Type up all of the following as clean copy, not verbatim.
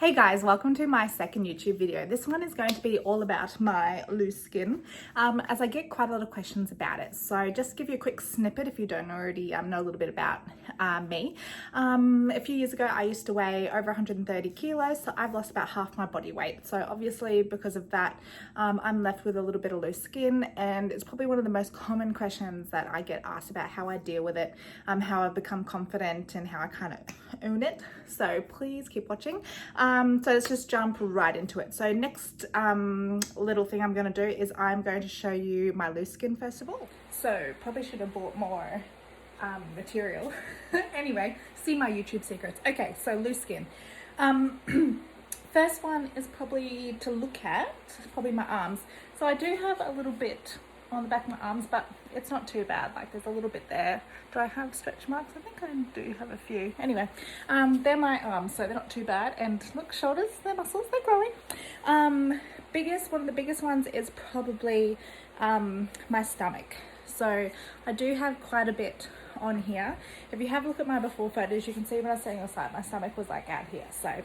Hey guys, welcome to my second YouTube video. This one is going to be all about my loose skin, as I get quite a lot of questions about it. So just to give you a quick snippet if you don't already know a little bit about me. A few years ago I used to weigh over 130 kilos, so I've lost about half my body weight. So obviously because of that, I'm left with a little bit of loose skin, and it's probably one of the most common questions that I get asked about how I deal with it, how I've become confident and how I kind of own it. So please keep watching. So let's just jump right into it. So next little thing I'm going to do is I'm going to show you my loose skin first of all. So probably should have bought more material. Anyway, see my YouTube secrets. Okay, so loose skin. First one is probably to look at, probably my arms. So I do have a little bit on the back of my arms, but it's not too bad. Like there's a little bit there. Do I have stretch marks? I think I do have a few. Anyway, they're my arms, so they're not too bad. And look, shoulders, they're muscles, they're growing. One of the biggest ones is probably my stomach. So I do have quite a bit on here. If you have a look at my before photos, you can see when I was sitting on the side, my stomach was like out here. So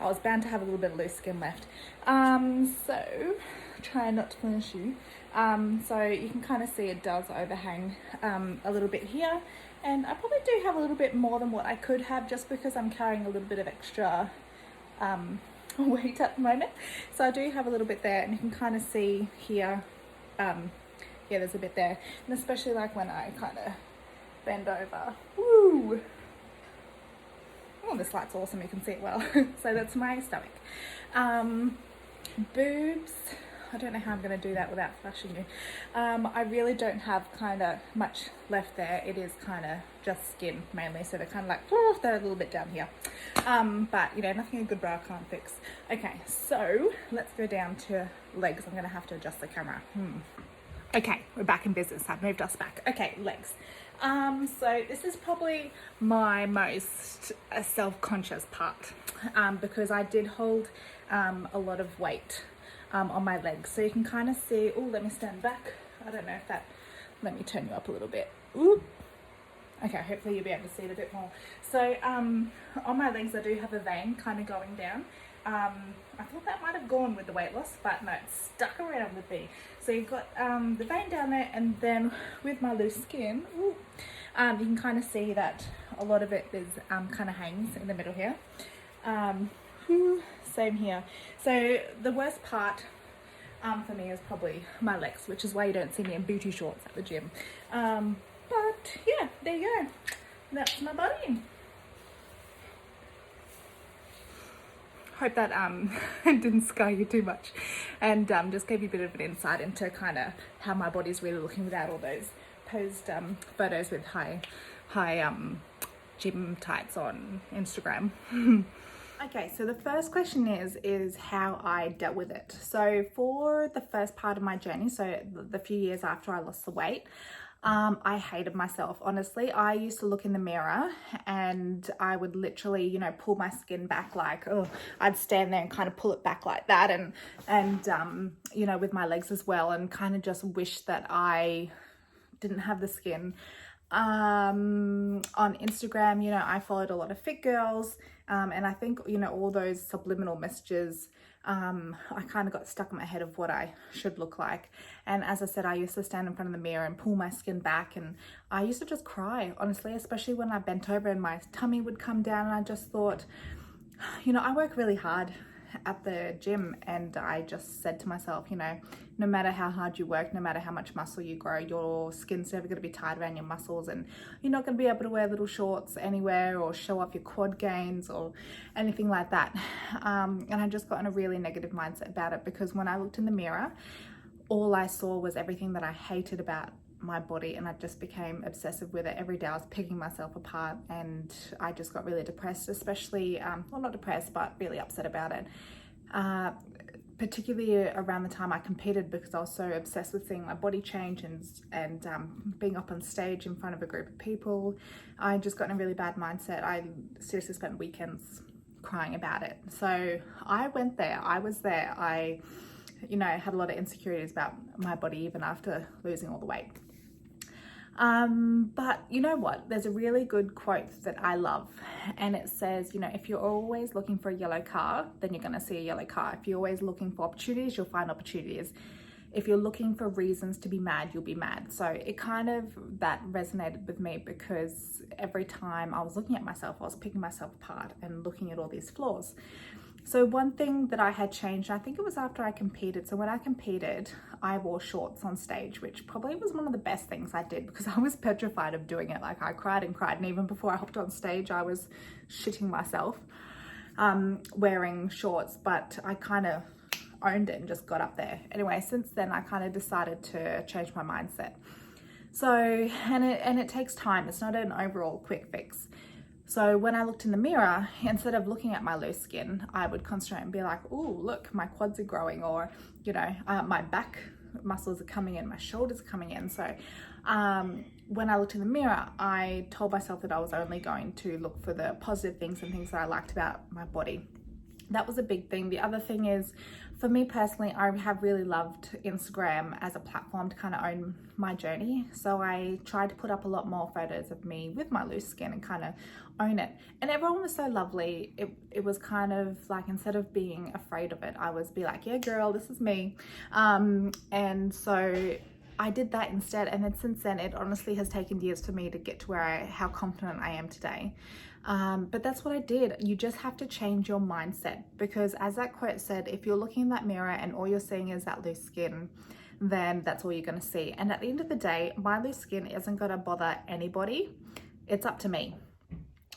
I was bound to have a little bit of loose skin left. So try not to flinch you. So you can kind of see it does overhang a little bit here, and I probably do have a little bit more than what I could have just because I'm carrying a little bit of extra weight at the moment. So I do have a little bit there, and you can kind of see here, yeah, there's a bit there, and especially like when I kind of bend over. Woo! Oh, this light's awesome, you can see it well. So that's my stomach. Boobs, I don't know how I'm going to do that without flashing you. I really don't have kind of much left there. It is kind of just skin mainly, so they're kind of like, oh, they're a little bit down here. But you know, nothing a good bra can't fix. Okay, so let's go down to legs. I'm going to have to adjust the camera. Okay, we're back in business. I've moved us back. Okay, legs. So this is probably my most self-conscious part, because I did hold a lot of weight on my legs. So you can kind of see, oh, let me stand back. I don't know if that, let me turn you up a little bit. Ooh. Okay, hopefully you'll be able to see it a bit more. So on my legs, I do have a vein kind of going down. I thought that might have gone with the weight loss, but no, it's stuck around with me. So you've got the vein down there, and then with my loose skin, ooh, you can kind of see that a lot of it is kind of hangs in the middle here. Same here. So the worst part for me is probably my legs, which is why you don't see me in booty shorts at the gym. But yeah, there you go. That's my body. Hope that didn't scare you too much, and just gave you a bit of an insight into kind of how my body's really looking without all those posed photos with high gym tights on Instagram. Okay, so the first question is how I dealt with it. So for the first part of my journey, so the few years after I lost the weight, I hated myself, honestly. I used to look in the mirror and I would literally, you know, pull my skin back, like, oh, I'd stand there and kind of pull it back like that, and you know, with my legs as well, and kind of just wish that I didn't have the skin. On Instagram, you know, I followed a lot of fit girls, and I think, you know, all those subliminal messages, I kind of got stuck in my head of what I should look like. And as I said, I used to stand in front of the mirror and pull my skin back, and I used to just cry, honestly, especially when I bent over and my tummy would come down, and I just thought, you know, I work really hard at the gym, and I just said to myself, you know, no matter how hard you work, no matter how much muscle you grow, your skin's never going to be tight around your muscles, and you're not going to be able to wear little shorts anywhere or show off your quad gains or anything like that. And I just got in a really negative mindset about it, because when I looked in the mirror, all I saw was everything that I hated about my body, and I just became obsessive with it. Every day I was picking myself apart, and I just got really depressed, especially, well, not depressed, but really upset about it. Particularly around the time I competed, because I was so obsessed with seeing my body change and being up on stage in front of a group of people. I just got in a really bad mindset. I seriously spent weekends crying about it. So I went there, I was there. I, you know, had a lot of insecurities about my body even after losing all the weight. But you know what? There's a really good quote that I love, and it says, you know, if you're always looking for a yellow car, then you're going to see a yellow car. If you're always looking for opportunities, you'll find opportunities. If you're looking for reasons to be mad, you'll be mad. So it kind of, that resonated with me, because every time I was looking at myself, I was picking myself apart and looking at all these flaws. So one thing that I had changed, I think it was after I competed. So when I competed, I wore shorts on stage, which probably was one of the best things I did, because I was petrified of doing it. Like, I cried and cried. And even before I hopped on stage, I was shitting myself wearing shorts, but I kind of owned it and just got up there. Anyway, since then, I kind of decided to change my mindset. So, and it takes time. It's not an overall quick fix. So when I looked in the mirror, instead of looking at my loose skin, I would concentrate and be like, oh, look, my quads are growing, or, you know, my back muscles are coming in, my shoulders are coming in. So when I looked in the mirror, I told myself that I was only going to look for the positive things and things that I liked about my body. That was a big thing. The other thing is, for me personally, I have really loved Instagram as a platform to kind of own my journey. So I tried to put up a lot more photos of me with my loose skin and kind of own it. And everyone was so lovely. It was kind of like, instead of being afraid of it, I was be like, yeah, girl, this is me. And so I did that instead. And then since then, it honestly has taken years for me to get to how confident I am today. But that's what I did. You just have to change your mindset, because as that quote said, if you're looking in that mirror and all you're seeing is that loose skin, then that's all you're going to see. And at the end of the day, my loose skin isn't going to bother anybody. It's up to me.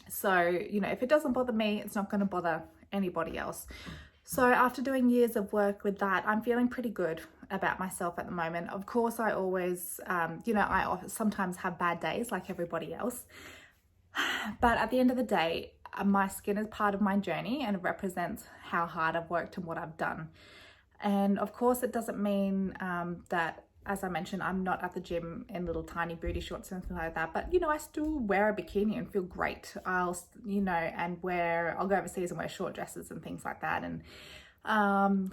So, you know, if it doesn't bother me, it's not going to bother anybody else. So after doing years of work with that, I'm feeling pretty good about myself at the moment. Of course, I always, you know, I sometimes have bad days like everybody else. But at the end of the day, my skin is part of my journey, and it represents how hard I've worked and what I've done. And of course, it doesn't mean that, as I mentioned, I'm not at the gym in little tiny booty shorts and things like that. But, you know, I still wear a bikini and feel great. I'll go overseas and wear short dresses and things like that. And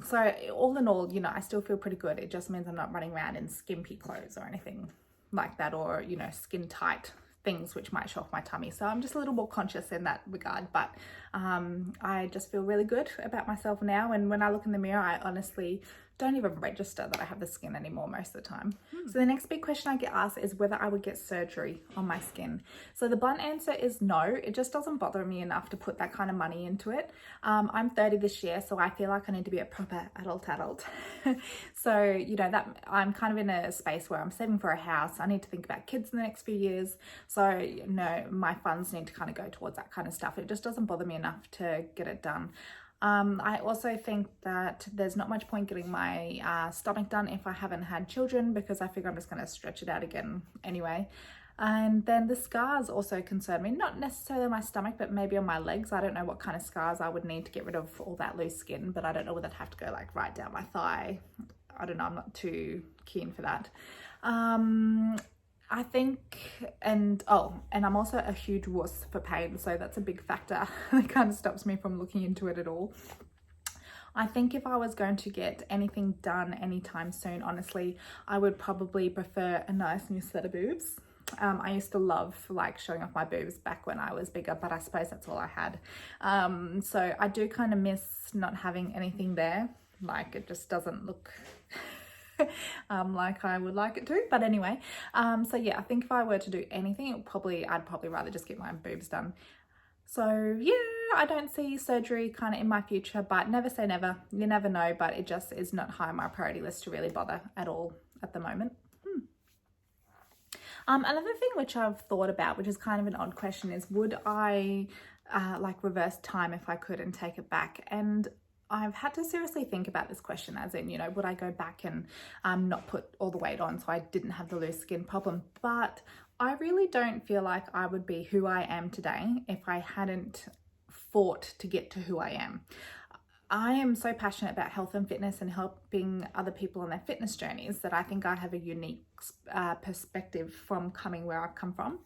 so all in all, you know, I still feel pretty good. It just means I'm not running around in skimpy clothes or anything like that, or, you know, skin tight things which might show off my tummy. So I'm just a little more conscious in that regard, but I just feel really good about myself now. And when I look in the mirror, I honestly don't even register that I have the skin anymore most of the time. So the next big question I get asked is whether I would get surgery on my skin. So the blunt answer is no. It just doesn't bother me enough to put that kind of money into it. I'm 30 this year, so I feel like I need to be a proper adult. So, you know, that I'm kind of in a space where I'm saving for a house. I need to think about kids in the next few years. So, you know, my funds need to kind of go towards that kind of stuff. It just doesn't bother me enough to get it done. I also think that there's not much point getting my stomach done if I haven't had children, because I figure I'm just going to stretch it out again anyway. And then the scars also concern me, not necessarily on my stomach, but maybe on my legs. I don't know what kind of scars I would need to get rid of all that loose skin, but I don't know whether I'd have to go like right down my thigh. I don't know, I'm not too keen for that. I think, and I'm also a huge wuss for pain, so that's a big factor that kind of stops me from looking into it at all. I think if I was going to get anything done anytime soon, honestly, I would probably prefer a nice new set of boobs. I used to love like showing off my boobs back when I was bigger, but I suppose that's all I had. So I do kind of miss not having anything there. Like, it just doesn't look like I would like it to. But anyway, so yeah, I think if I were to do anything, I'd probably rather just get my boobs done. So yeah, I don't see surgery kind of in my future, but never say never. You never know, but it just is not high on my priority list to really bother at all at the moment. Another thing which I've thought about, which is kind of an odd question, is would I like reverse time if I could and take it back? And I've had to seriously think about this question, as in, you know, would I go back and not put all the weight on so I didn't have the loose skin problem? But I really don't feel like I would be who I am today if I hadn't fought to get to who I am. I am so passionate about health and fitness and helping other people on their fitness journeys that I think I have a unique perspective from coming where I've come from.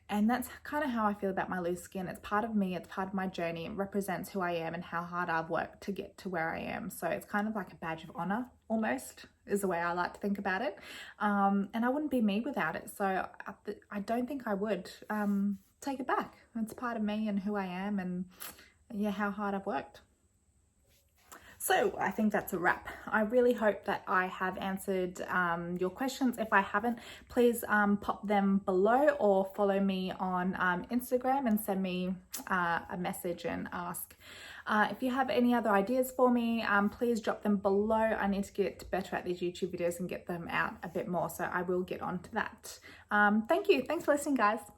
And that's kind of how I feel about my loose skin. It's part of me, it's part of my journey. It represents who I am and how hard I've worked to get to where I am. So it's kind of like a badge of honor, almost, is the way I like to think about it. And I wouldn't be me without it. So I don't think I would take it back. It's part of me and who I am, and yeah, how hard I've worked. So I think that's a wrap. I really hope that I have answered your questions. If I haven't, please pop them below or follow me on Instagram and send me a message and ask. If you have any other ideas for me, please drop them below. I need to get better at these YouTube videos and get them out a bit more, so I will get on to that. Thank you. Thanks for listening, guys.